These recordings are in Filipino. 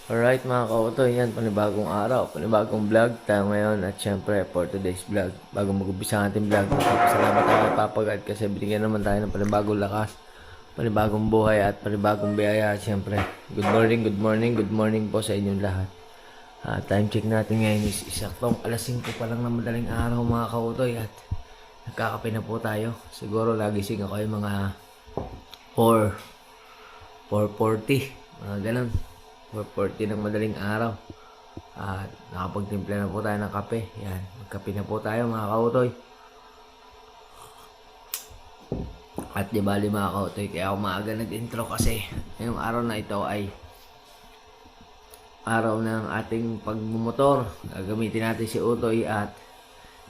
Alright mga kautoy, yan panibagong araw, panibagong vlog tayo ngayon at syempre for today's vlog. Bago mag-umpisa ang ating vlog, salamat tayo kay Papa God kasi binigyan naman tayo ng panibagong lakas, panibagong buhay at panibagong biyaya at syempre. Good morning, good morning, good morning po sa inyong lahat. Time check natin ngayon is isaktong alas 5 pa lang ng madaling araw mga kautoy at nagkakape na po tayo. Siguro nagising ako yung mga 4:40, mga ganun. 4:40 ng madaling araw. At nakapagtimpla na po tayo ng kape. Yan, magkape na po tayo mga kautoy. At di bali mga kautoy, kaya ako maaga nag-intro kasi ngayong araw na ito ay araw ng ating pagmumotor. Gagamitin natin si Utoy at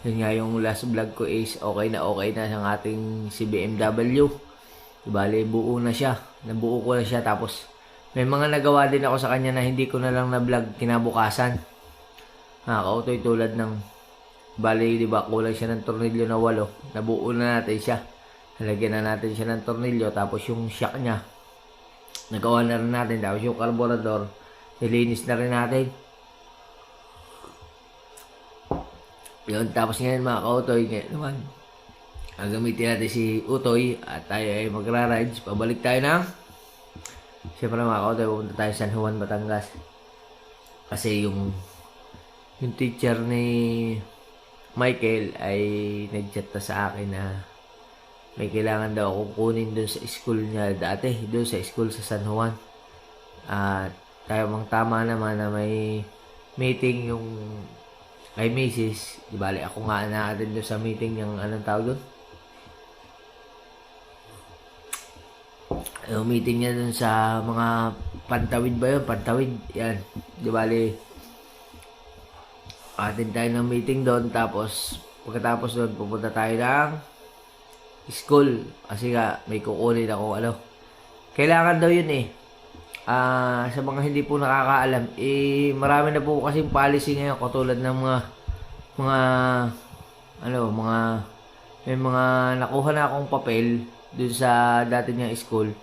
yun nga yung last vlog ko is okay na ang ating si BMW. Di bali buo na siya. Nabuo ko na siya tapos may mga nagawa din ako sa kanya na hindi ko na lang na-vlog kinabukasan. Kautoy tulad ng bali, di ba, kulang siya ng tornilyo na 8. Nabuo na natin siya. Nalagyan na natin siya ng tornilyo. Tapos yung shock niya, nagawa na rin natin. Tapos yung carburetor, nilinis na rin natin. Yun, tapos ngayon mga kautoy, ngayon naman, gagamitin natin si Utoy at tayo ay magra-rides. Pabalik tayo ng siyempre mga kautoy, pupunta tayo San Juan, Batangas. Kasi yung teacher ni Michael ay nag-chat na sa akin na may kailangan daw akong kunin doon sa school niya dati, doon sa school sa San Juan. At tayo mang tama naman na may meeting yung kay Mrs. Di bali ako nga na-attend doon sa meeting yung anong tawag doon? Yung meeting niya dun sa mga Pantawid ba yun? Pantawid, yan. Di bali, atin tayo ng meeting doon. Tapos, pagkatapos doon, pupunta tayo ng school. Kasi nga, may kukunin ako, kailangan daw yun eh. Sa mga hindi po nakakaalam, marami na po kasing policy ngayon, katulad ng may mga nakuha na akong papel doon sa dati niyang school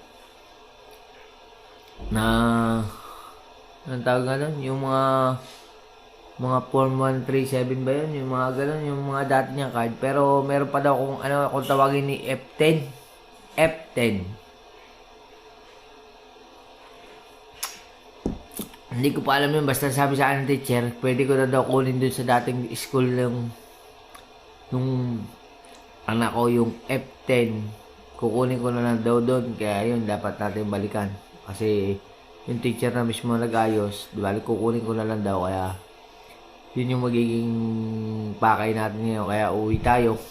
na anong tawag nga doon? Yung mga form 137 ba yun? Yung mga ganun, yung mga dati niyang card. Pero meron pa daw kung tawagin ni F10. F10. Hindi ko pa alam yun. Basta sabi sa akin ng teacher, pwede ko na daw kunin doon sa dating school nung anak ko, yung F10. Kukunin ko na lang daw doon. Kaya yun, dapat natin balikan. Kasi yung teacher na mismo nag-ayos, di ba, kukunin ko na lang daw. Kaya yun yung magiging pakay natin ngayon. Kaya uwi tayo.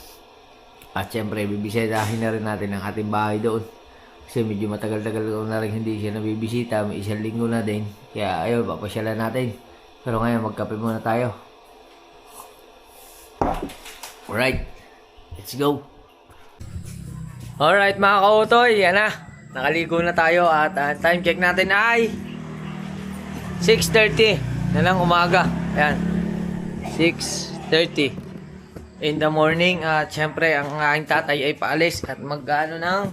At syempre, bibisitahin na rin natin ang ating bahay doon. Kasi medyo matagal-tagal ko na rin hindi siya nabibisita. May 1 linggo na din. Kaya ayun, papasyalan natin. Pero ngayon, magkape muna tayo. Alright, let's go. Alright mga kautoy, yan na. Nakaligo na tayo at time check natin ay 6:30 na lang umaga. Ayan, 6:30 in the morning. At syempre ang aking tatay ay paalis at mag-ano ng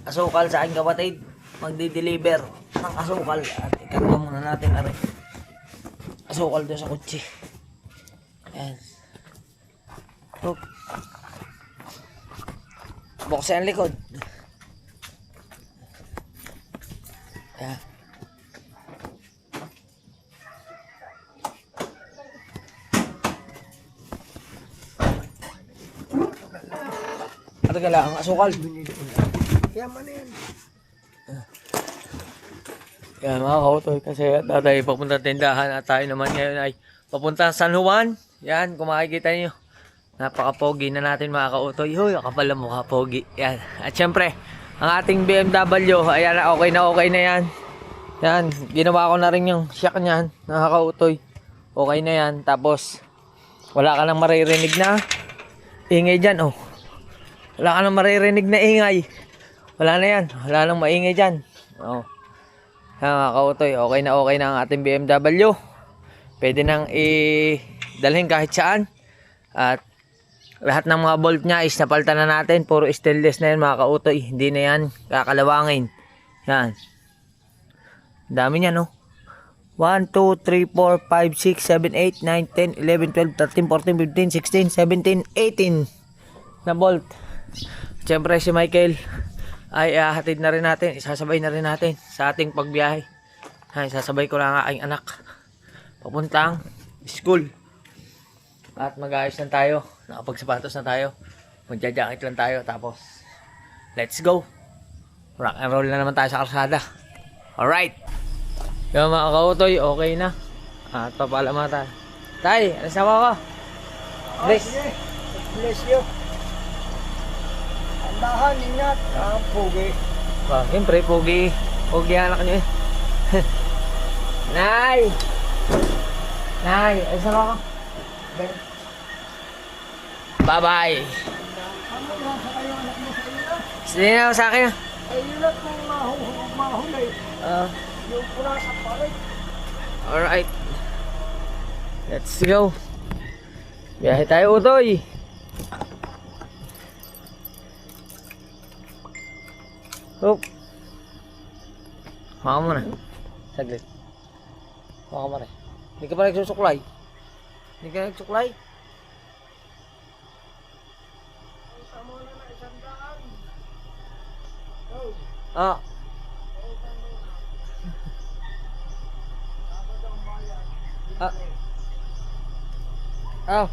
asukal sa aking kapatid. Magdi-deliver ng asukal. At ikarga muna natin na rin asukal doon sa kutsi. Ayan. Oh. Buksan ang likod. Ayan. Ano ka lang, ang asukal. Yaman na yan. Yan mga kautoy, kasi tatay papunta tindahan at tayo naman ngayon ay papunta San Juan. Yan, kung makikita nyo, napaka-pogi na natin mga kautoy. Huy, kapal na mukha, pogi. Yan, at syempre ang ating BMW, ayan, okay na yan. Yan, ginawa ko na rin yung shock niyan, nakakautoy. Okay na yan, tapos wala ka nang maririnig na ingay dyan, oh. Wala ka nang maririnig na ingay. Wala na yan, wala nang maingay dyan, oh. Yan mga kautoy, okay na ang ating BMW. Pwede nang dalhin kahit saan. At lahat ng mga bolt niya is napalitan na natin. Puro stainless na yan mga kautoy. Hindi na yan kakalawangin. Yan. Dami niya, no? 1, 2, 3, 4, 5, 6, 7, 8, 9, 10, 11, 12, 13, 14, 15, 16, 17, 18 na bolt. Siyempre si Michael ay hatid na rin natin, isasabay na rin natin sa ating pagbiyahe. Ay, sasabay ko lang ang aking anak papuntang school. At mag-ayos lang tayo, nakapagsapatos na tayo, magja-jacket lang tayo, tapos let's go. Rock and roll na naman tayo sa kalsada. Alright. Yung mga kautoy, okay na. At papalaman tayo. Tay, alas na ako. Bless. Bless you. Andahan, ingat. Ang pugi. Siyempre, pogi. Pogi anak nyo eh. Nay! Nay, alas na ako. Bye-bye. Ano yan sa kayo anak mo sa iyo? Sige na ako sa akin. Ay, yun at mong mahulay. Yung pula sa palit. Alright. Let's go. Biyahe tayo, utoy. Hop. Haka mo na. Saglit. Haka mo na. Hindi ka pa nagsusuklay. Hindi ka nagsuklay. Ah. Ah. Ah.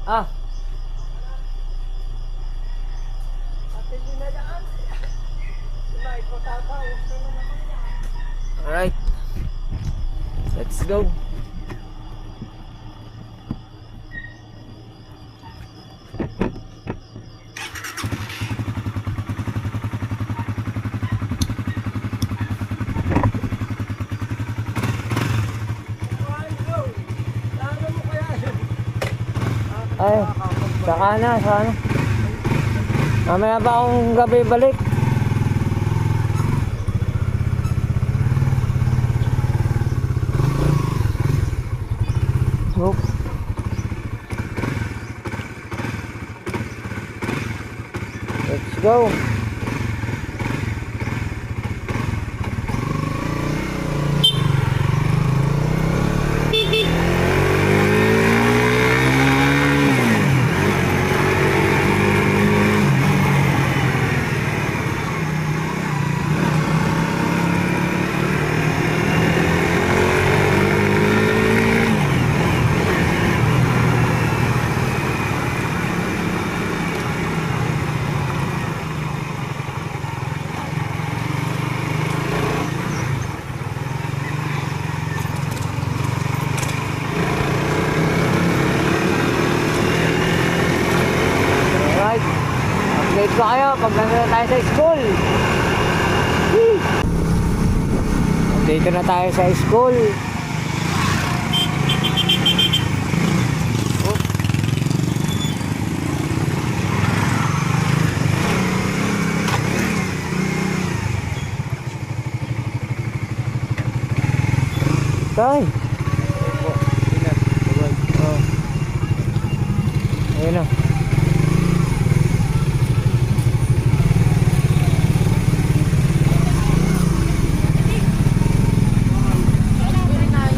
Ah. Alright. Let's go. Ay, saka na. Mamaya pa akong gabi balik. Oop. Let's go. Update ko kayo pag nandun na tayo sa school. Woo! Update na tayo sa school. Oh. Tay. Oh. Ayun na.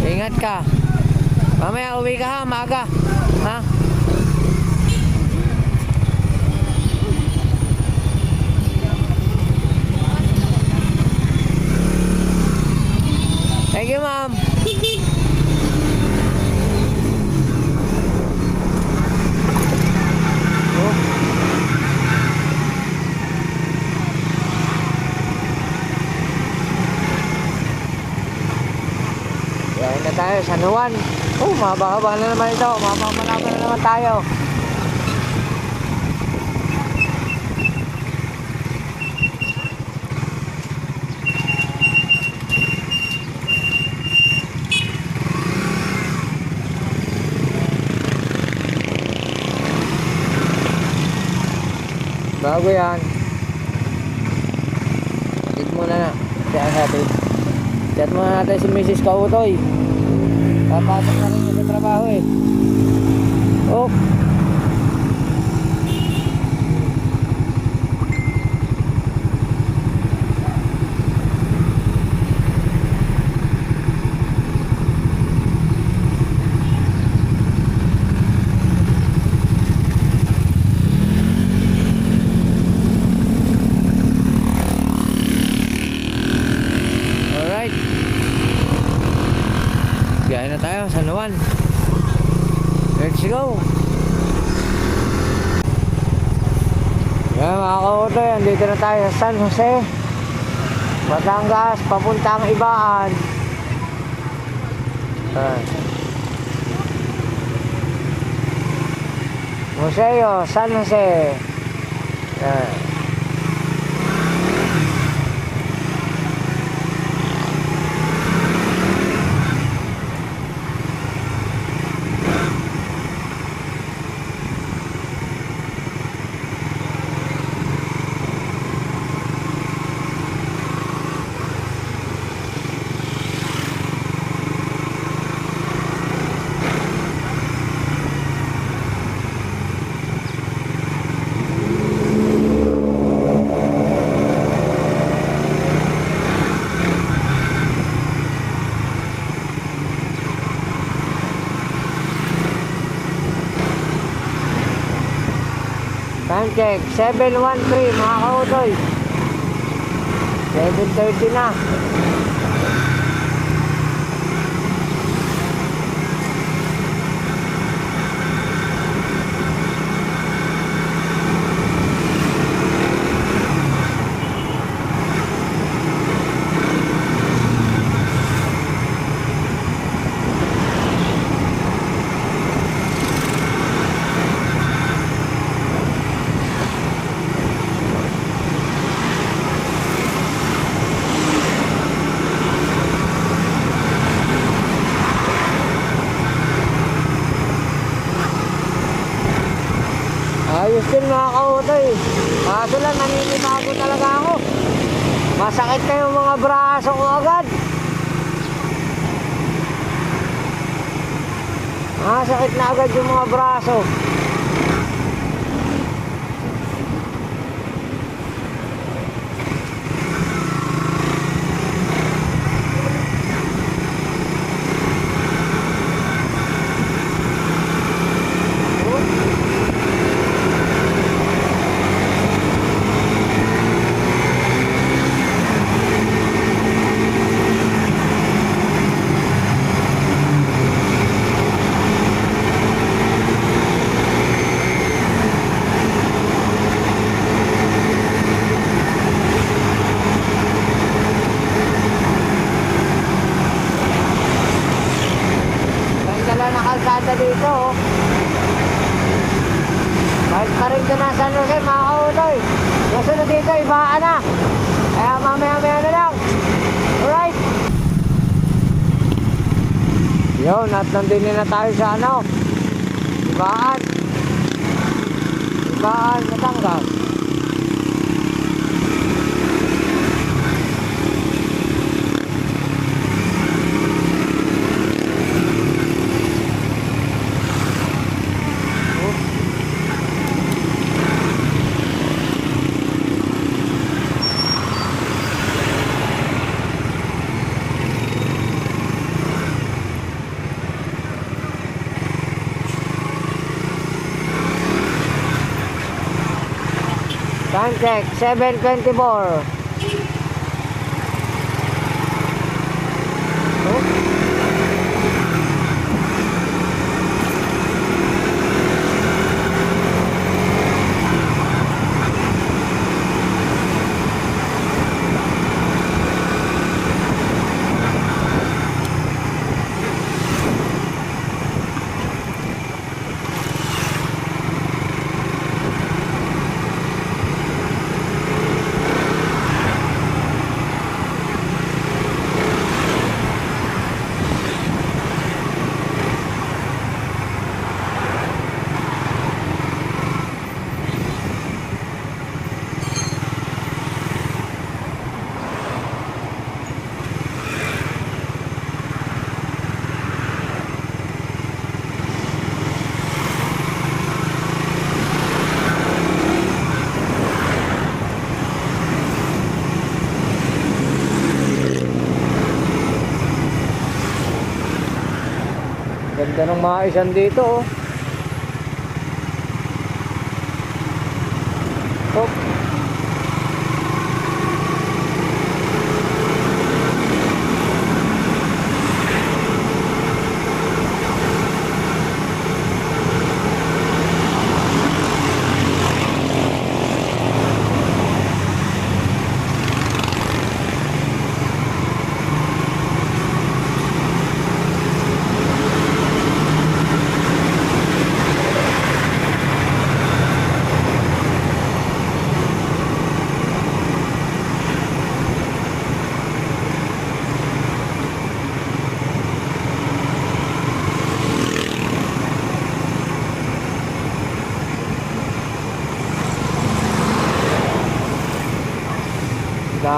Ingat ka. Mamaya uwi ka ha, maaga. Ha? Thank you, ma'am. Yan na tayo, San Juan. Oh, mahaba-haba na naman ito. Mahaba-haba na naman tayo. Bago yan. Hit muna na. Kaya natin. Chat muna natin si Mrs. Kautoy. Papasok na rin sa trabaho eh. Oh. na tayo, San Juan. Let's go! Yan mga kautoy, andito na tayo sa San Jose, Batangas, papuntang Ibaan. Museo San Jose. Time check, 7:13 mga kautoy. 7:30 na. Ayos din mga kautoy. Kaso lang naninibago talaga ako. Masakit na yung mga braso ko agad. Masakit na agad yung mga braso. Kalsada dito oh. Kahit pa rin doon na San Jose mga kautoy. Nasunod dito, Ibaan na. Kaya mamaya-maya na lang. Alright. Yun, at nandun na tayo sa ano, Ibaan. Ibaan, Batangas. Time check, 7:24. Ganda ng mga isan dito oh. Oh.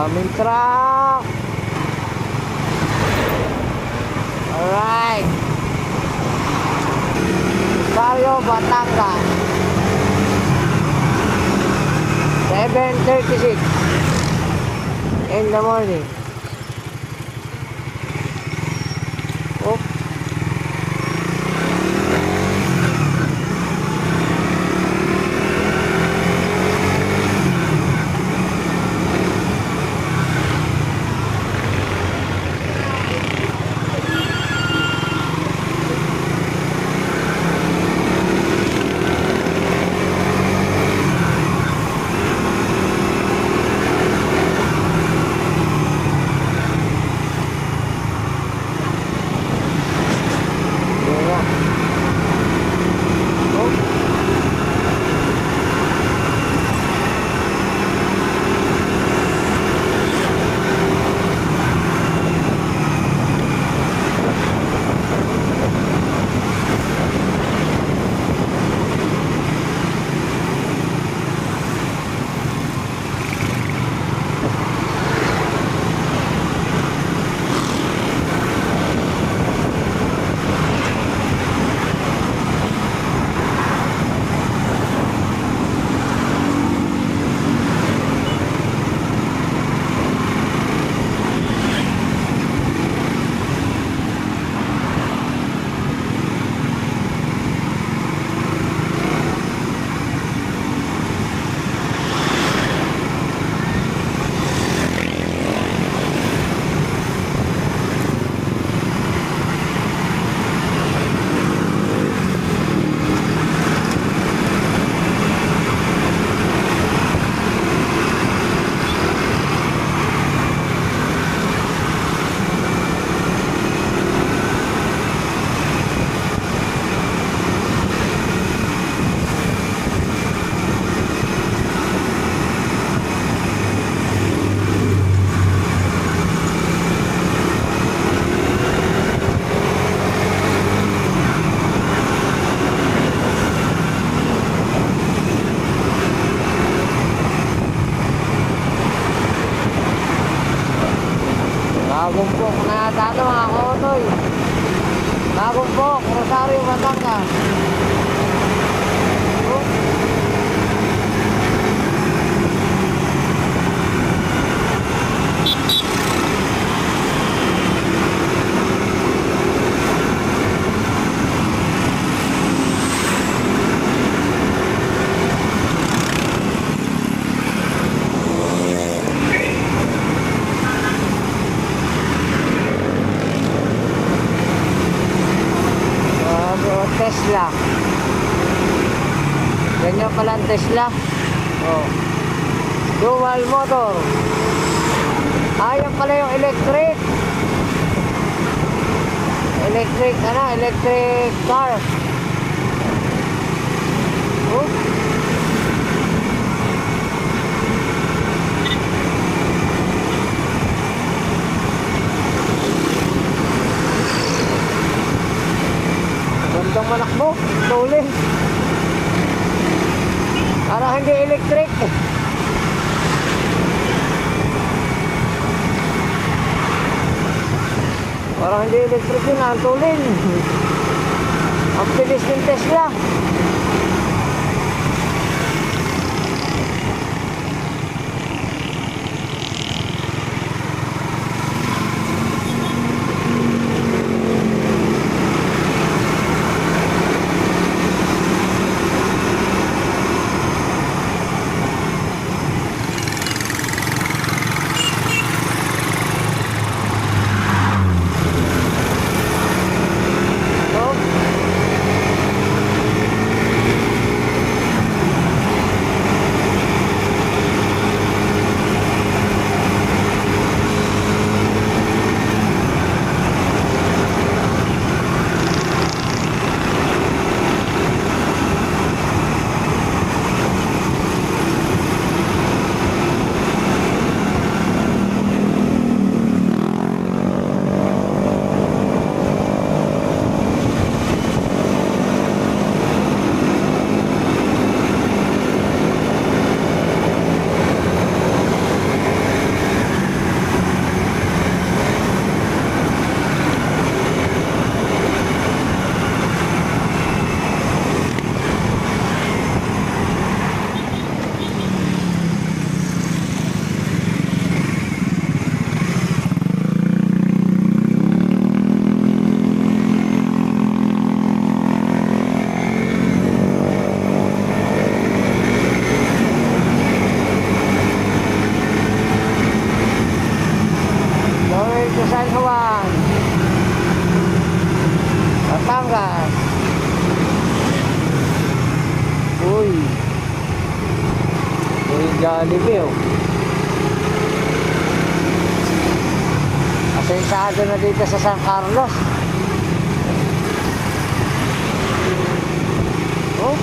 Daming truck. Alright. Rosario, Batangas. 7:36 in the morning. Oh. Nagumpok na tato mga kautoy. Nagumpok, Rosario, Batangas. Oh. Tesla. Ganyan pala ang Tesla. Oh. Dual motor. Ayan pala yung electric. Electric car. Oh. Gandang manakbo, tuloy. Parang hindi electric. Parang hindi electric yun, ang tulin. Ang bilis ng Tesla. Batangas. Uy. Uy, Jollibee oh. Asensado na dito sa San Carlos. Oh.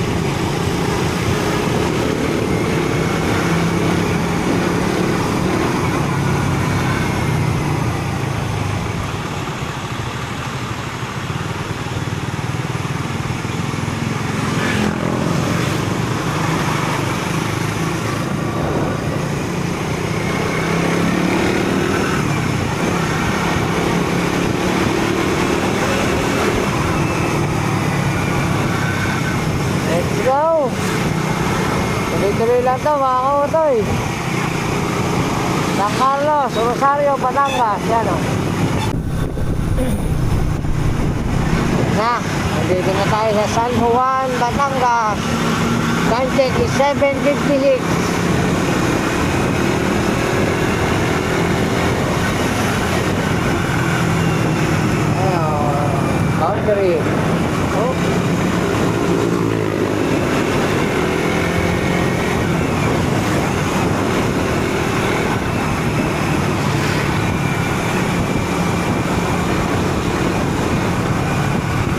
Let's go! Tuloy-tuloy lang ito mga kautoy. San Carlos, Rosario, Batangas. Yan o. Na, nandito na tayo sa San Juan, Batangas. Time check is 7:56. Boundary. Oh.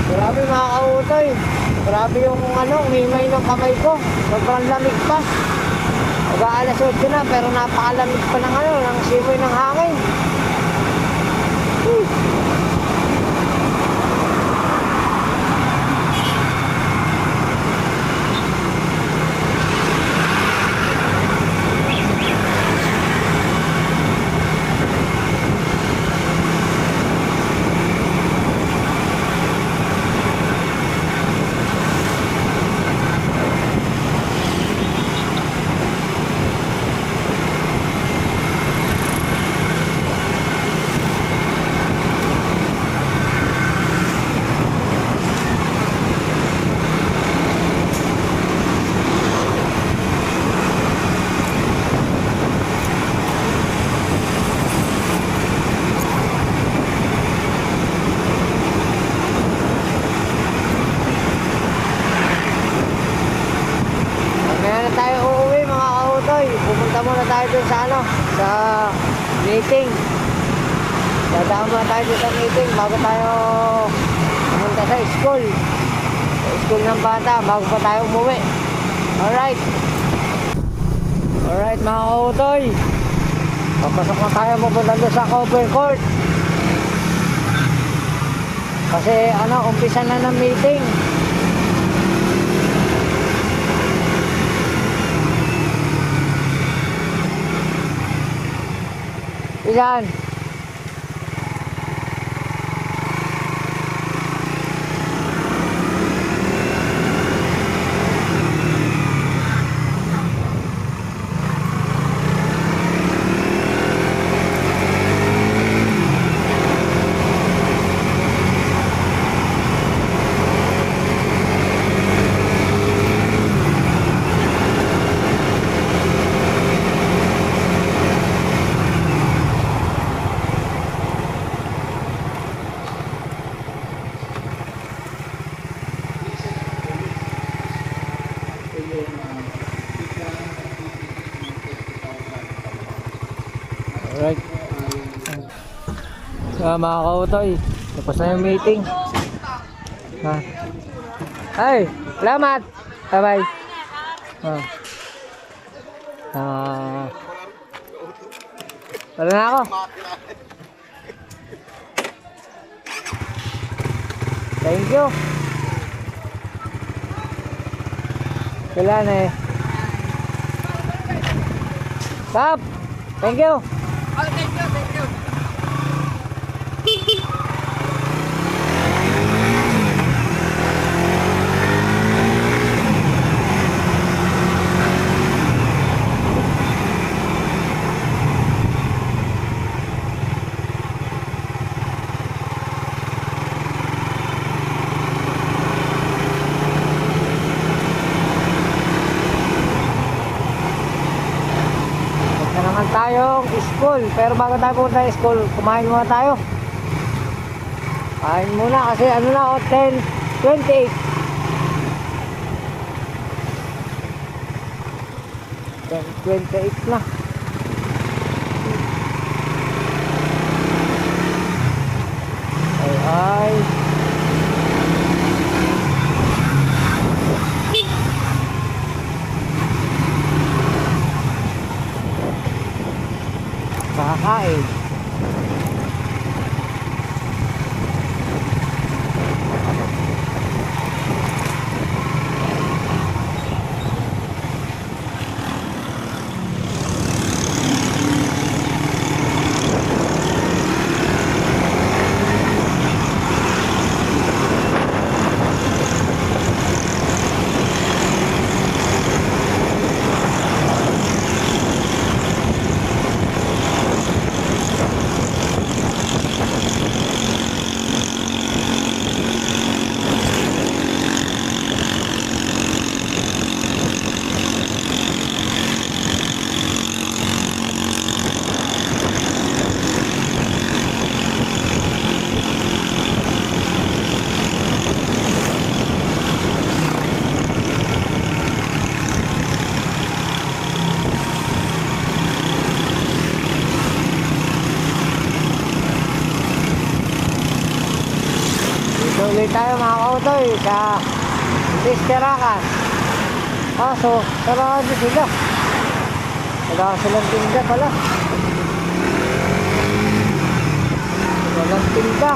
Grabe mga kautoy. Grabe yung himay ng kamay ko. Sobrang lamig pa. Mag-aalas 8 na pero napakalamig pa ng simoy ng hangin. Pupunta muna tayo dun sa sa meeting. Dadaan muna tayo dun sa meeting bago tayo pumunta sa school. Sa school ng bata bago pa tayo umuwi. Alright. Alright mga kautoy. Papasok na tayo pupunta dun sa cover court. Kasi umpisa na ng meeting. Ilan? Alright. Mga kautoy, tapos na yung meeting. Ay, salamat. Bye-bye. Wala na ako. Thank you. Kailan eh. Stop. Thank you. Oh, thank you, thank you. Tayong school, pero bago tayo pupunta sa school, kumain muna tayo. Kain muna kasi ano na ako, 10:28. 10:28 na. Ay. Kakain. Ulit tayo mga kautoy sa Sisterakan. Kaso, sarado sila. Wala silang tinda pala. Walang tinda.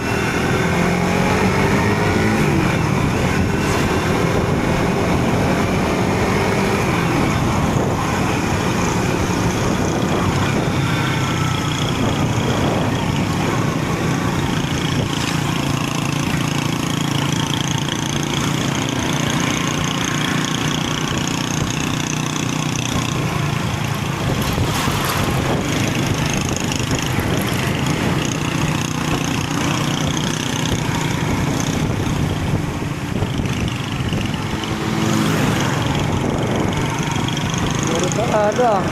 Sarado ah.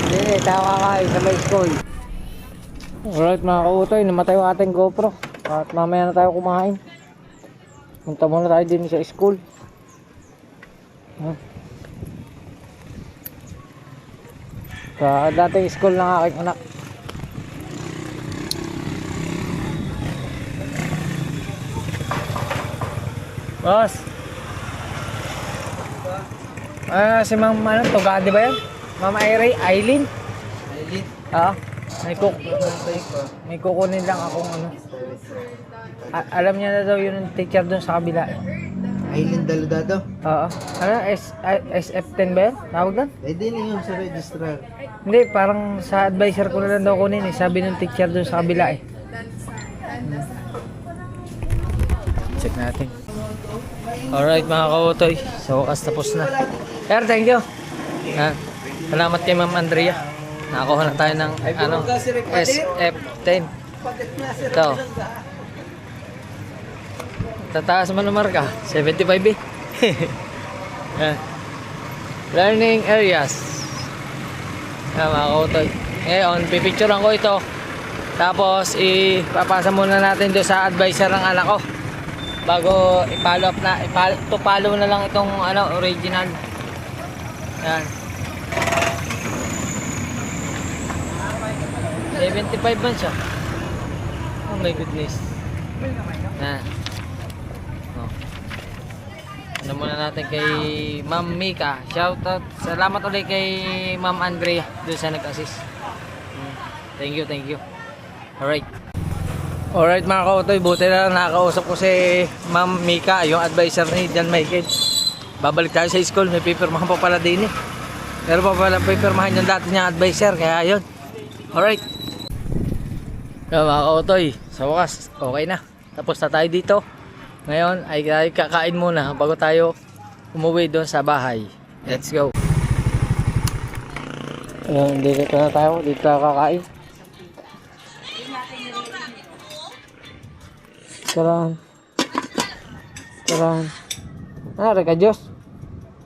Hindi, tayo kakain sa may school. Alright mga kautoy, namatay yung ating GoPro. At mamaya na tayo kumain. Punta muna tayo din sa school. Sa dating school ng aking anak. Boss! Si Ma'am ano, Tugadi ba yan? Ma'am Aileen? Aileen? Oo. May kukunin lang akong ano. Alam niya na daw yun yung teacher dun sa kabila. Aileen Daludado? Oo. Ano? SF10 ba yan? Tawag doon? Pwede na yun sa registrar. Hindi, parang sa advisor ko na lang daw kunin eh. Sabi ng teacher dun sa kabila eh. Check natin. Alright mga kautoy. So wakas tapos na. Sir, thank you. Salamat kay Ma'am Andrea. Nakakuha na tayo ng ano, SF10. Ito. Tataas mo naman ka. 75 eh. Yan. Learning areas. Yan mga kautoy. Ngayon, pipicturean ko ito. Tapos ipapasa muna natin doon sa advisor ng anak ko. Bago i-follow up na, follow na lang itong ano, original. Yan. 75 man siya. Oh my goodness. Yan. Oh. Ano muna natin kay Ma'am Mika. Shoutout. Salamat ulit kay Ma'am Andrea doon sa nag-assist. Thank you, thank you. Alright. Alright mga kautoy, buti na lang nakakausap ko si Ma'am Mika, yung advisor ni John Michael. Babalik tayo sa school, may pipirmahan pa pala din eh. Pero pa pala pipirmahan yung dati niyang advisor, kaya yun. Alright. Yan mga kautoy, sa wakas, okay na. Tapos na tayo dito. Ngayon ay kakain muna bago tayo umuwi doon sa bahay. Let's go. Dito na tayo, dito tayo kakain. Saran. Ano ka, Diyos?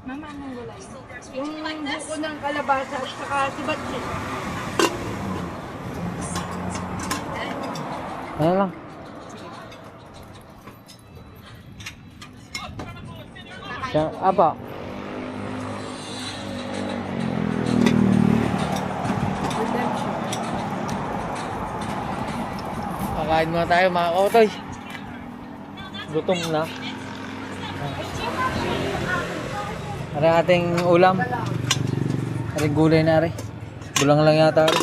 Mama, anong gulay? Yung buko ng kalabasa at saka sibatsi. Ano lang. Siya, apa? Kakain muna tayo mga kautoy. Gutom na. Ari ating ulam. Ari gulay na ari. Bulang lang yata ari.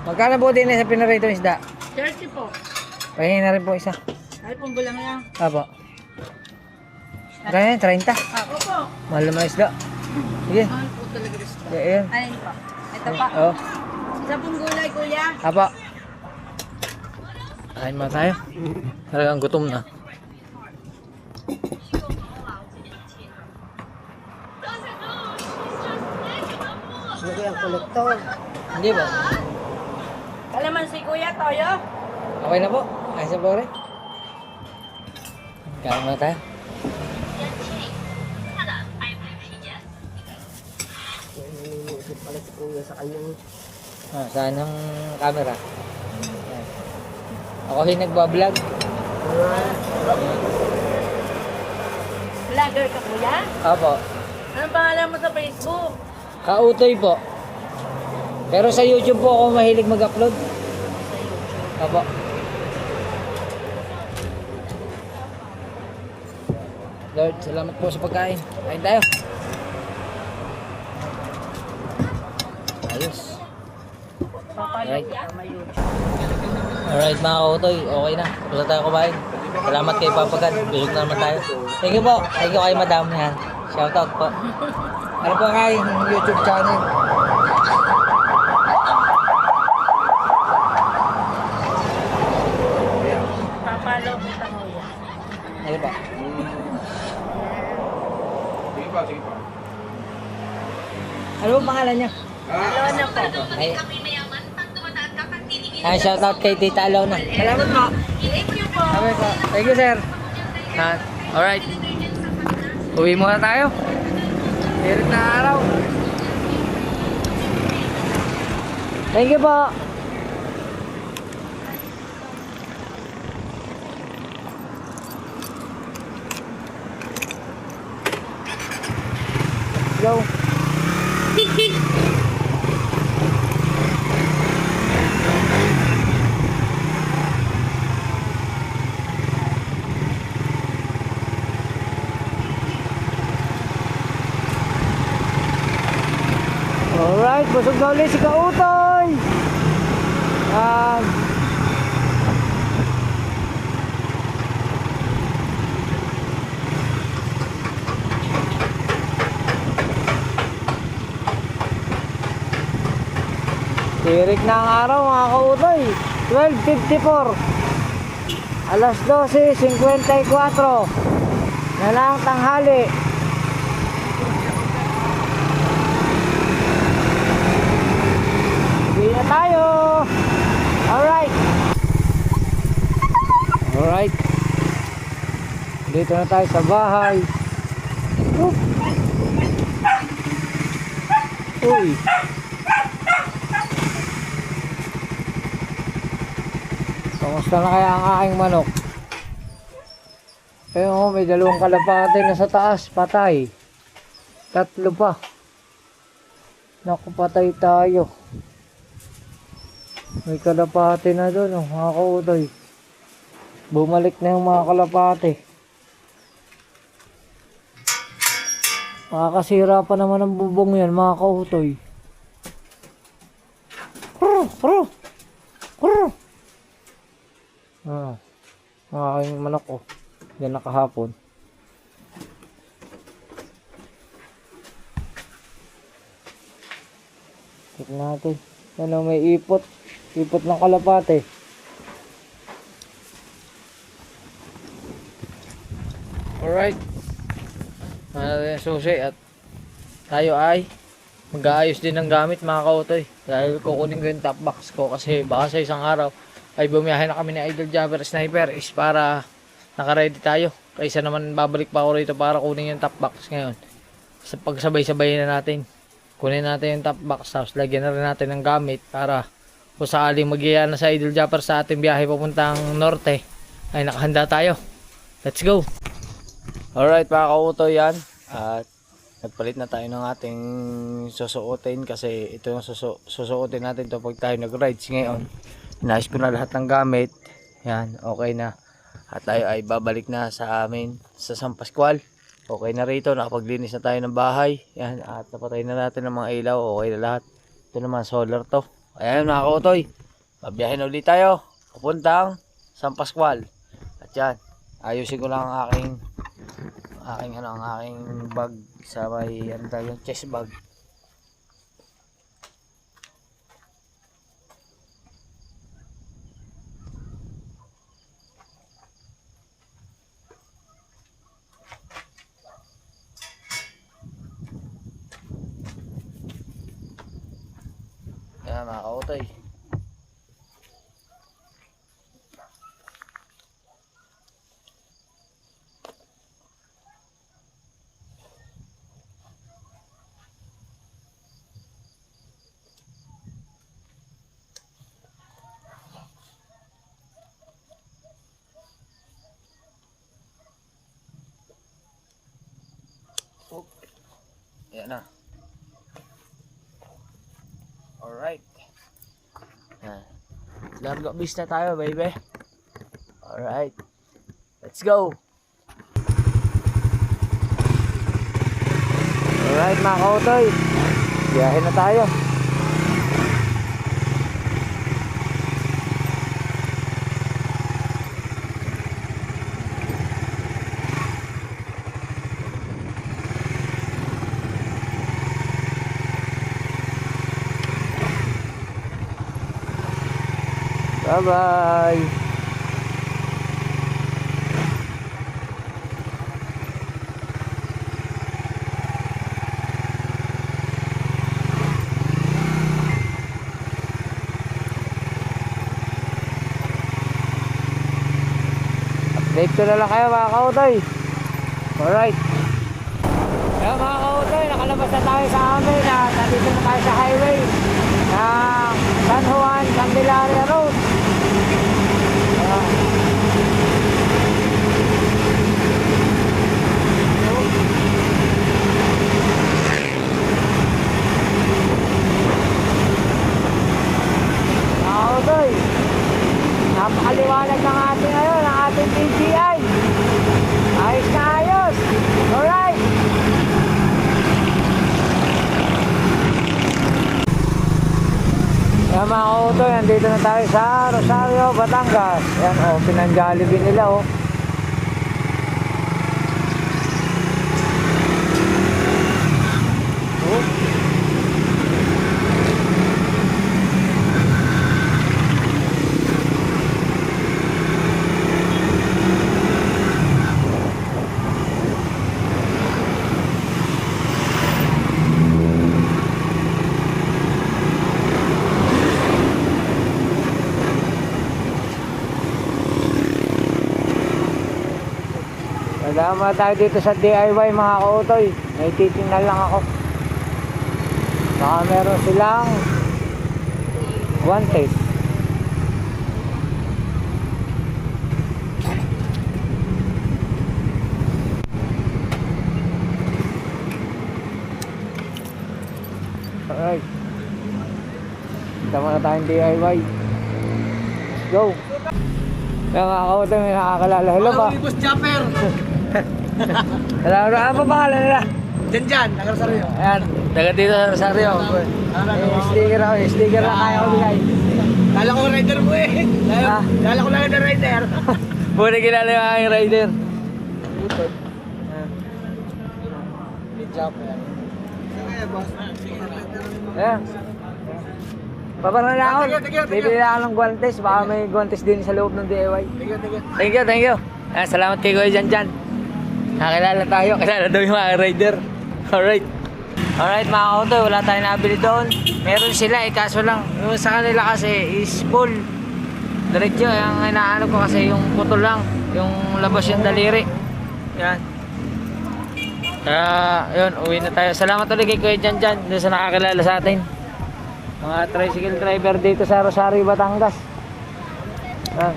Magkano po din sa pinarito isda? 30 po. Pahingin na rin po isa. Ay, pong bulang yan. Apo. Kaya 30. Ako po. Mahal naman ang isda. Sige. Mahal po talaga gusto. Ayan. Alin po? Ito pa. Oh. Isa pong gulay, kuya. Apo. Kain muna tayo. Talagang gutom na. Hindi ang kolektor. Hindi ba? Kalamansi, kuya, toyo. Okay na po. Ayos na po rin. Kain muna tayo. Inuusip pala si kuya sa kanyang Saan ang camera? Ayan. Ako yung nagbablog. Vlogger ka, kuya? Apo. Anong pangalan mo sa Facebook? Kautoy po. Pero sa YouTube po ako mahilig mag-upload. Apo. Lord, salamat po sa pagkain. Kain tayo. Ayos. Alright. Alright mga kautoy, okay na. Gusto tayo kumain. Salamat kay Papa God. Busog na naman tayo. Thank you po. Thank you kay Madam yan. Shoutout po. Ano po kay YouTube channel? Papalo kita, kuya. Ano ba? Sige pa, sige pa. Ano ba pangalan niya? Alona po. Ay, shoutout kay Tita Alona. Salamat po. Thank you po. Sabi po. Thank you, sir. Alright. Uwi muna tayo. Hirit na araw. Thank you po. Go. Alright, busog na ulit si Kautoy. Tirik na ang araw mga Kautoy. 12:54. Alas 12:54 na lang tanghali. Uwi na tayo. Alright. Alright. Dito na tayo sa bahay. Oop. Uy. Kamusta na kaya ang aking manok? Ayun, may dalawang kalapate na sa taas. Patay. 3 pa. Naku, patay tayo. May kalapate na doon, oh, mga kautoy. Bumalik na yung mga kalapate. Makakasira pa naman ang bubong yan, mga kautoy. Krrr, krrr, krrr. Mga aking manok, oh. Yan na kahapon. Check natin. Ano, may ipot. Ipot ng kalapate. Alright. Susi at tayo ay mag-aayos din ng gamit mga kautoy. Dahil kukunin ko yung top box ko kasi baka sa isang araw ay bumiyahe na kami ni Idol Jabber Sniper is para naka-ready tayo. Kaysa naman babalik pa ako rito para kunin yung top box ngayon. Sa pagsabay-sabay na natin. kunin natin yung top box, tapos lagyan na rin natin ng gamit para kung sakaling mag-iya na sa Idol Japper sa ating biyahe papuntang norte, ay nakahanda tayo. Let's go! Alright mga kauto, yan. At nagpalit na tayo ng ating susuotin kasi ito yung susuotin natin to pag tayo nag-rides ngayon. Inayos ko na lahat ng gamit. Yan, okay na. At tayo ay babalik na sa amin sa San Pascual. Okay na rito, nakapaglinis na tayo ng bahay. Yan, at napatay na natin ng mga ilaw. Okay na lahat. Ito naman, solar to. Ayan mga kautoy, babiyahe na ulit tayo. Papuntang San Pascual. At yan, ayusin ko lang ang aking bag sa may chest bag. Yan mga kautoy. Yan na. Alright. Largo bis na tayo, baby. Alright. Let's go. Alright mga kautoy, biyahe na tayo. Bye-bye. Update ko na lang kayo mga kautoy. Alright. Kaya mga kautoy, nakalabas na tayo sa amin at nandito na tayo sa highway ng San Juan, Candelaria Road. Kautoy, napakaliwanag ng ating ngayon, ng ating DJI. Ayos na ayos. Alright. Yan mga kautoy, nandito na tayo sa Rosario, Batangas. Yan o, pinang-Jollibee nila o. Salamat tayo dito sa DIY mga kautoy. May titingnan lang ako. Baka meron silang guantes. Alright. Kita muna tayong DIY. Let's go. Kaya mga kautoy, may nakakalala. Hello ba? Boss Japper. Hello, ano pa pangalan nila? Dyan, taga Rosario. Ayan, taga dito sa Rosario. Sticker ako, sticker lang kaya ko bigay. Kala ko rider mo eh. Kala ko lang na rider. Pwede kilala yung aking rider. Japper. Sige, boss. Ayan. Paparang na ako. Thank you. Bibili na ako ng guantes. Baka may guantes din sa loob ng DIY. Thank you. Ayan, salamat kay Kuya Jan. Nakilala tayo. Kilala daw yung mga rider. Alright mga kautoy, wala tayong nabili doon. Meron sila kaso lang yung sa kanila kasi is full. Diretso, yung inaano ko kasi yung putol lang. Yung labas yung daliri. Yan. Kaya, yun, uwi na tayo. Salamat ulit kay Kuya Jan doon sa nakakilala sa atin. Mga tricycle driver dito sa Rosario, Batangas. Ah.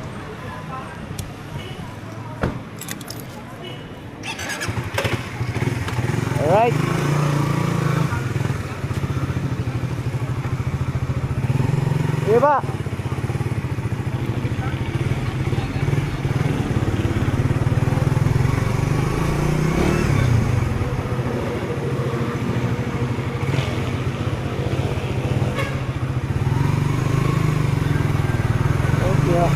Alright. Iba. Okay.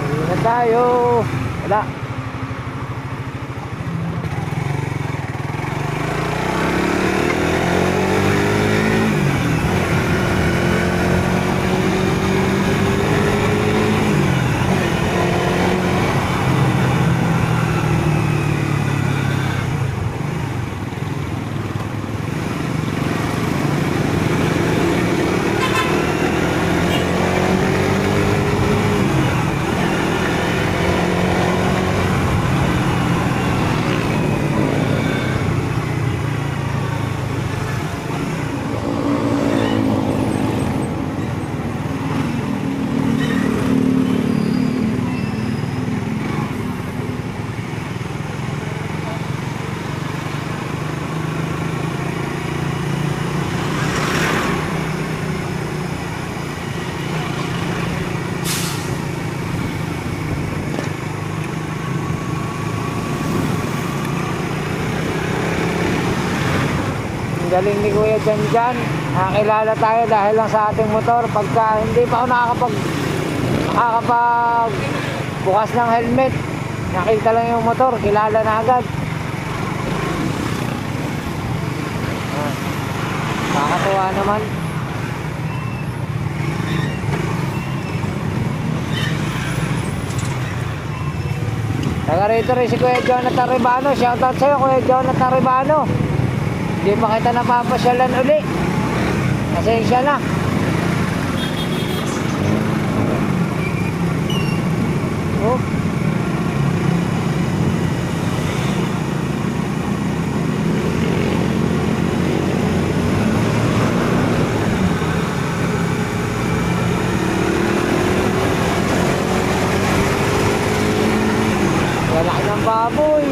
Uwi na tayo. Wala. Galing ni Kuya Jan. Nakakilala tayo dahil lang sa ating motor. Pagka hindi pa ako nakakapag bukas ng helmet, nakita lang yung motor, kilala na agad. Nakakatuwa naman. Taga rito rin si Kuya Jonathan Ribano. Shoutout sa'yo, Kuya Jonathan Ribano. Hindi pa kita napapasyalan uli. Pasensya na. Oh. Wala ng baboy.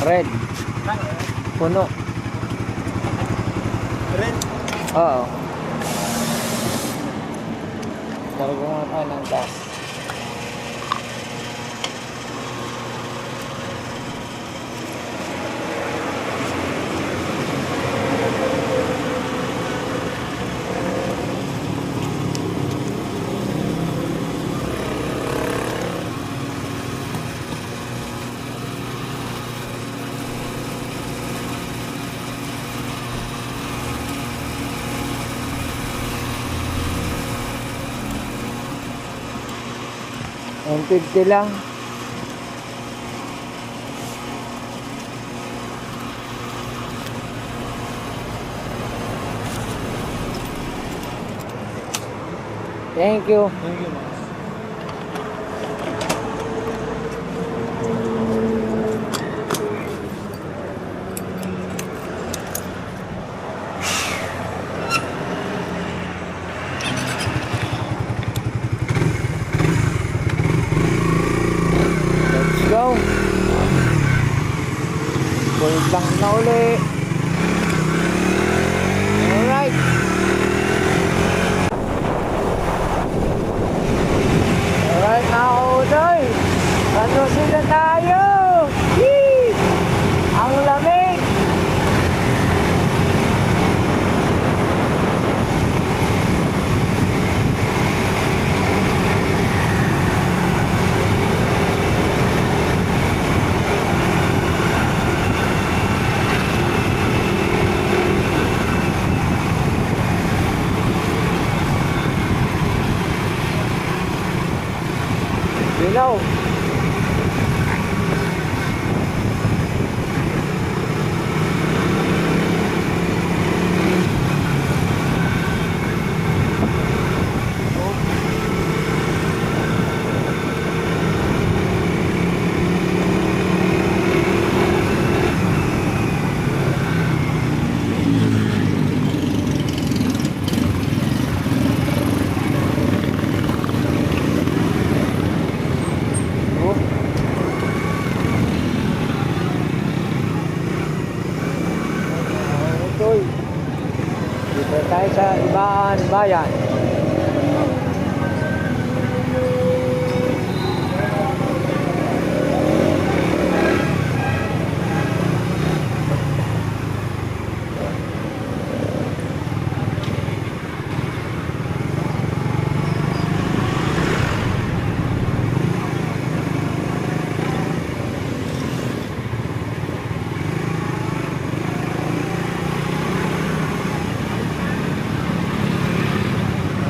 Red. Puno. Red. Oo. Kargo nga tayo ng gas. Ang 50 lang. Thank you. Thank you, boss. Let's go. Full tank na uli. Alright. Alright mga kautoy. Ano sila tayo? Yee! Ang lamig. Ilaw. Utoy. Dito tayo sa Ibaan Bayan.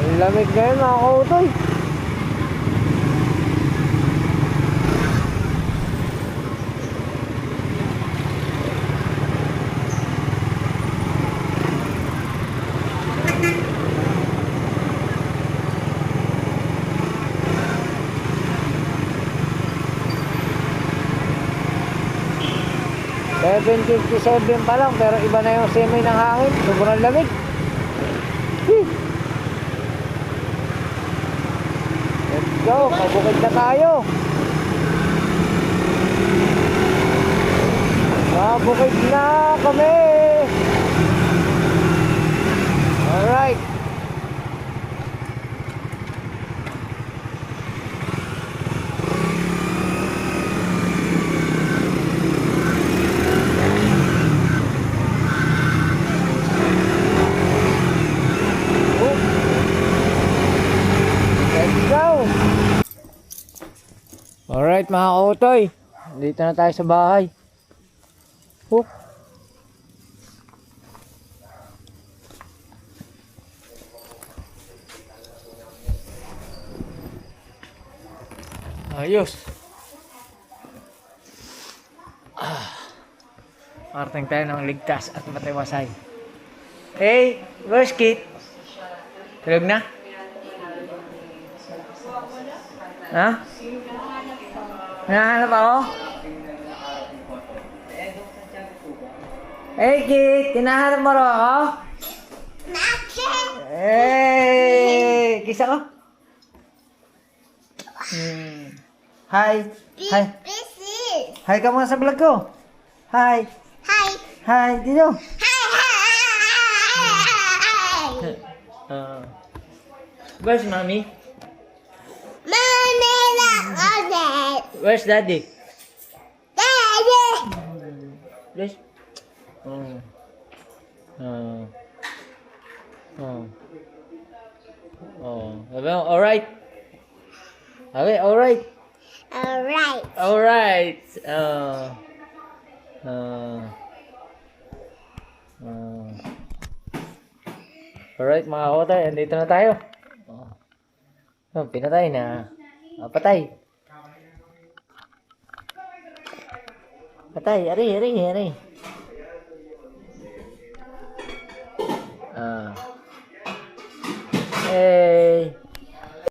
Ang lamig ngayon mga kautoy. $7.57 pa lang pero iba na yung simoy ng hangin. Sobrang lamig. Whew. Let's go, pabukid na tayo. Pabukid na kami. Alright. Let's go. Alright mga kautoy, dito na tayo sa bahay. Ayos. Marting tayo ng ligtas at matiwasay. Hey, where's Kit? Tulog na? Ha? Hinahanap ako? Hey Kit, hinahanap mo raw ako? Hey, kisa ko? Hi. Hi. Hi ka muna sa vlog ko. Hi. Hi. Hi, dito. Hi. Where's mommy? Mommy, look. Where's daddy? Daddy. Where's... Oh. Oh. Oh. Oh. Alright. Okay, alright. Alright. Alright. Alright mga kautay, andito na tayo. Pinatay na. Patay. Patay, ari.